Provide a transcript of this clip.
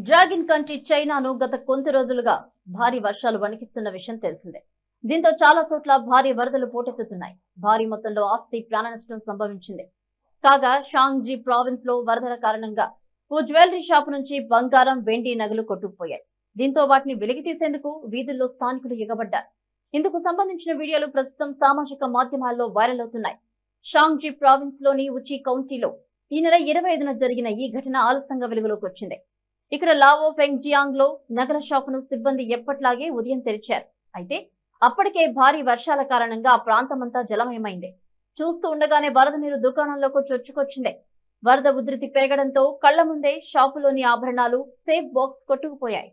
Dragon country చైనాను గత కొంత రోజులుగా భారీ వర్షాలు వణికిస్తున్న విషయం తెలిసిందే. దీంతో చాలా చోట్ల భారీ వరదలు పోటెత్తుతున్నాయి. భారీ మొత్తంలో ఆస్తి ప్రాణ నష్టం సంభవించింది. కాగా షాంగ్జీ ప్రావిన్స్ లో వరదల కారణంగా ఓ జ్యువెలరీ షాపు నుంచి బంగారం, వెండి నగలు కొట్టుకుపోయాయి. దీంతో వాటిని వెలికి తీసేందుకు వీధుల్లో స్థానికులు ఎగబడ్డారు. ఇందుకు సంబంధించిన వీడియోలు ప్రస్తుతం సామాజిక మాధ్యమాల్లో వైరల్ అవుతున్నాయి. షాంగ్జీ ప్రావిన్స్ లోని ఉచి కౌంటీలో ఈ నెల 25న జరిగిన ఈ ఘటన ఆలస్యంగా వెలుగులోకి వచ్చింది. ఇక్కడ లావో ఫెంగ్జియాంగ్ లో నగల షాపును సిబ్బంది ఎప్పట్లాగే ఉదయం తెరిచారు. అయితే అప్పటికే భారీ వర్షాల కారణంగా ఆ ప్రాంతమంతా జలమయమైంది. చూస్తూ ఉండగానే వరద నీరు దుకాణంలోకి చొచ్చుకొచ్చింది. వరద ఉధృతి పెరగడంతో కళ్ల ముందే షాపులోని ఆభరణాలు, సేఫ్ బాక్స్ కొట్టుకుపోయాయి.